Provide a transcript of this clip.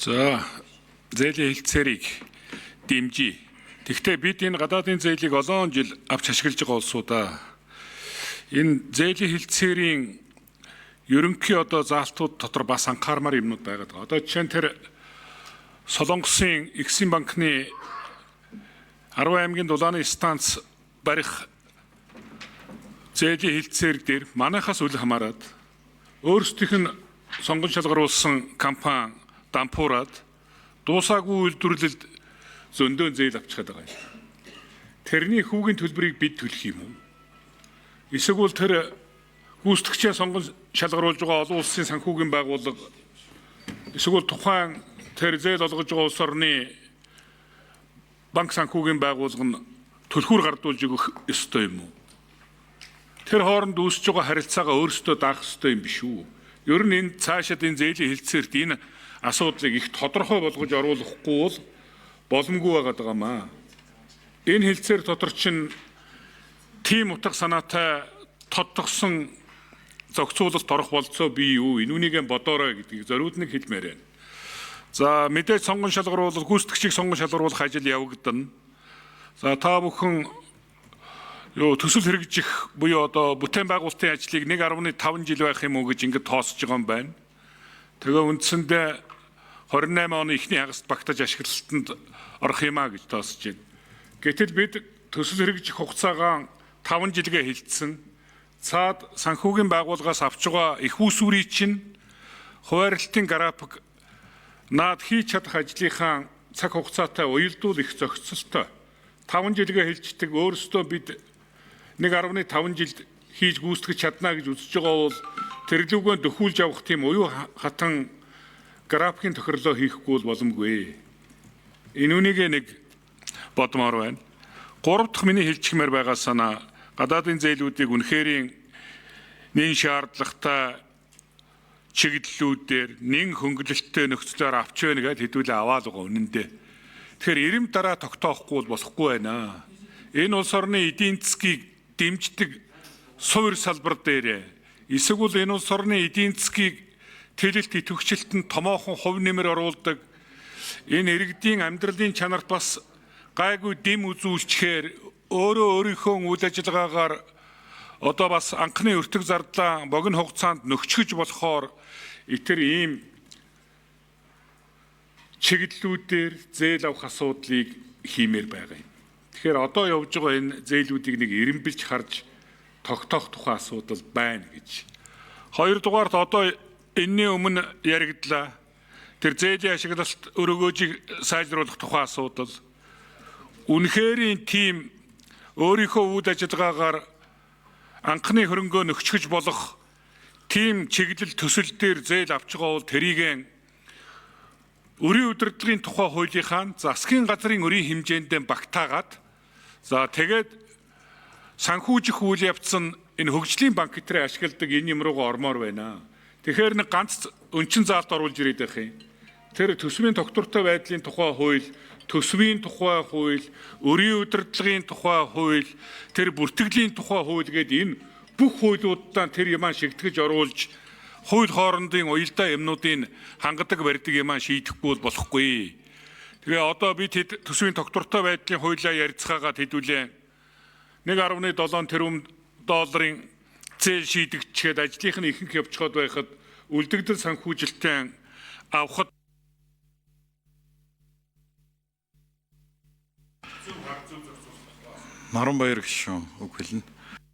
За, зээлийн хэлтсэрийг дэмжиж. Тэгвэл бид энэ гадаадын зээлийг олон жил авч ашиглаж байгаа улсуудаа энэ зээлийн хэлтсэрийн ерөнхий заалтууд дотор бас анхаармаар юмнууд байгаад байгаа. Одоо жишээ нь тэр Солонгосын Эксим банкны 10 аймгийн дулааны станц барих зээлийн хэлтсэр дээр манайхаас үл хамааран өөрсдийнх нь сонгон шалгаруулсан компани дампуураад дуусаагүй үйлдвэрлэлд зөндөө зээл авчихад байгаа юм. Тэрний хүүгийн төлбөрийг бид төлөх юм уу? Эсвэл тэр гүйцэтгэгчийн сонгон шалгаруулж байгаа олон улсын санхүүгийн байгууллага эсвэл тухайн тэр зээл олгож байгаа улс орны банк санхүүгийн байгууллага нь төлхүүр гардуулж өгөх ёстой юм уу? Тэр хооронд үүсэж байгаа харилцаагаа өөрсдөө даах ёстой юм биш үү? Ер нь энэ цаашид энэ зээлийн хэлтсэрт энэ асуудлыг их тодорхой болгож оруулахгүй бол боломгүй байгаад байгаамаа. Энэ хэлтсэр дотор чинь тийм утга санаатай тодтогсон зохицуулалт орох болцоо бий юу? Энүүнийг бодоорой гэдгийг зориуд нэг хэлмээр байна. За, мэдээж сонгон шалгаруулах, гүйцэтгэгчийг сонгон шалгаруулах ажил явагдана. За, та бүхэн төсөл хэрэгжих буюу бүтээн байгуулалтын ажлыг 1.5 жил байх юм уу гэж ингэж тоосож байгаа юм байна. Тэгээ үндсэндээ 28 оны эхний хагаст багтаж ашиглалтанд орох юмаа гэж тоосож байна. Гэтэл бид төсөл хэрэгжих хугацаагаа 5 жилгээ хэлсэн. Цаад санхүүгийн байгууллагаас авч байгаа их усүрийн чинь хуваарлтын график наад хийж чадах ажлынхаа цаг хугацаатай уялдуул их зохицолтой. 5 жилгээ хэлждэг өөрөөсөө бид 1.5 жилд хийж гүйцэтгэж чадна гэж үзэж байгаа бол тэрлүүгөө дөхүүлж авах тийм уян хатан графикийн тохирлоо хийхгүй бол боломгүй. Энэ үнийг нэг бодмоор байна. 3 дахь миний хэлчихмээр байгаа санаа гадаадын зээлүүдийг үнэхээр нэн шаардлагатай чиглэлүүдээр нэн хөнгөлөлттэй нөхцлөөр авч байна гэж хэдүүлээ аваад байгаа үнэндээ. Тэгэхээр ирэм дараа тогтоохгүй бол болохгүй байна. Энэ улс орны эдийн засгийг дэмждэг суур салбар дээр эсвэл энэ улс орны эдийн засгийг тэлэлт идэвхжүүлэлтэнд томоохон хувь нэмэр оруулдаг энэ иргэдийн амьдралын чанарт бас гайгүй дэм үзүүлчихээр өөрийнхөө үйл ажиллагаагаар бас анхны өртөг зардлаа богино хугацаанд нөхчгөж болохоор тэр ийм чиглэлүүдээр зээл авах асуудлыг хиймээр байгаа юм. Тэгэхээр одоо явж байгаа энэ зээлүүдийг нэг эренбилж харж тогтоох тухай асуудал байна гэж. Хоёрдугаарт энэний өмнө яригдлаа. Тэр зээлийн ашиглалт өргөөжийг сайжруулах тухай асуудал. Үнэхээр тийм өөрийнхөө үйл ажиллагаагаар анхны хөрөнгөө нөхчгөж болох тийм чиглэл төсөл дээр зээл авч байгаа бол тэрийг өрийн удирдлагын тухай хуулийнхаа засгийн газрын өрийн хэмжээндээ багтаагаад тэгээд санхүүжих үйл явц нь энэ хөгжлийн банк гэтрээ ашигладаг энэ юм руугаа ормоор байна. Тэгэхээр нэг ганц өнчин заалт оруулж ирээд байх юм. Тэр төсвийн тогтвортой байдлын тухай хууль, төсвийн тухай хууль, өрийн удирдлагын тухай хууль, тэр бүртгэлийн тухай хууль гэдэг энэ бүх хуулиудаа тэр юмаа шигтгэж оруулж хууль хоорондын уялдаа юмнуудын хангадаг барьдаг юмаа шийдэхгүй болохгүй. Тэгээ бид төсвийн тогтвортой байдлын хуулиа ярилцгаагаад хэдүүлээ 1.7 тэрбум долларын зээл шийдэгчгээд ажлынх нь ихэнх явчиход байхад үлдэгдэл санхүүжилтийн авахд Маран Баяр гишүүн үг хэлнэ.